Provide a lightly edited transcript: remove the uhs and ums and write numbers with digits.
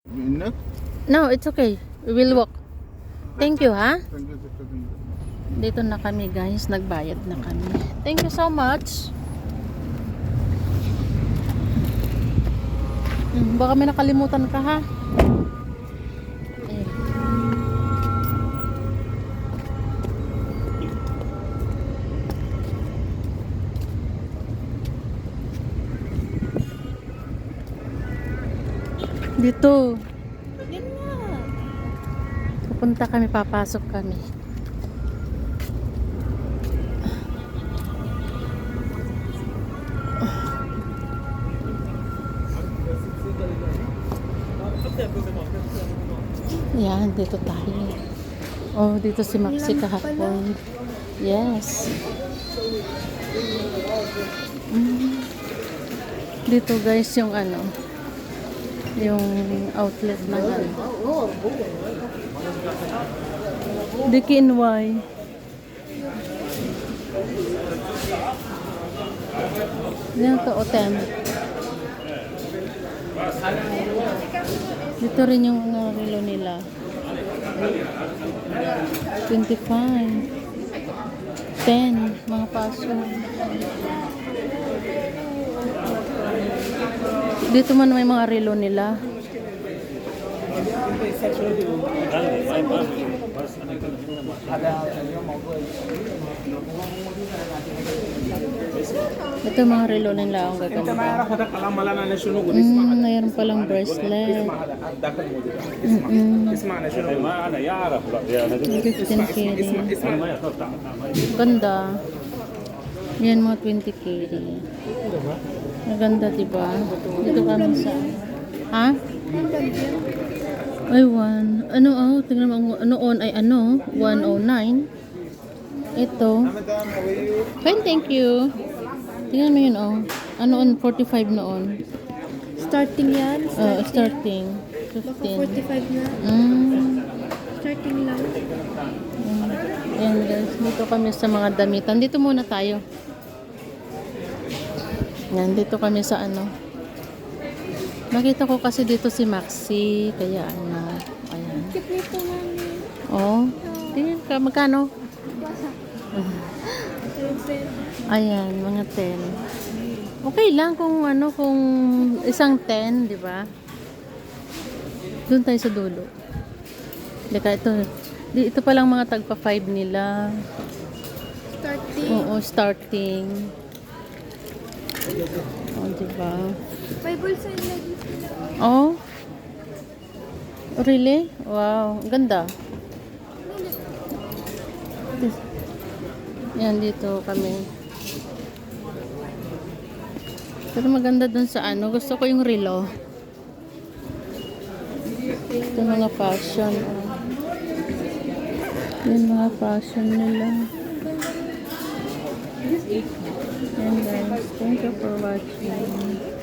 Minute? No, it's okay. We will walk. Thank you, ha? Thank you, sister. Thank you. Dito na kami, guys. Nagbayad na kami. Thank you so much. Baka may nakalimutan ka, ha? Eh. Dito. Yan nga. Pupunta kami, papasok kami. Yan, dito tayo. Oh, dito si Maxi kahapon. Yes. Dito guys yung ano, yung outlet na ano. DKNY. Yan to, Otem. Dito rin yung relo nila. 25. 10. Mga paso. Dito man may mga relo nila. Ito mga relo nila ang gaganda. Mayroon palang bracelet. 15 kg. Ganda. Yan mga 20 kg. Maganda diba? Dito kami sa... Ha? Ay, 1. Ano, oh, tingnan mo, ano on ay ano? 109. Ito. Fine, thank you. Tingnan mo yun, oh. Ano on, 45 noon. Starting yan? Starting. Baka 15. 45 na. Starting lang. Ayan guys, dito kami sa mga damitan. Dito muna tayo. Yan, dito kami sa ano. Nakita ko kasi dito si Maxi. Kaya ano, ayan. Cute nito, mami. Oh, tingnan ka, magkano? Ayan, mga 10. Okay lang kung ano, kung isang 10, di ba? Doon tayo sa dulo. Deka, ito pa lang mga tagpa 5 nila. Starting. Oo, starting. Oh, di ba? May bulsa yung lagi sila. Oh. Really? Wow, ganda. Yan, dito kami. Pero maganda dun sa ano. Gusto ko yung relo. Ito mga fashion. Yan mga fashion nila. Yan guys. Thank you for watching.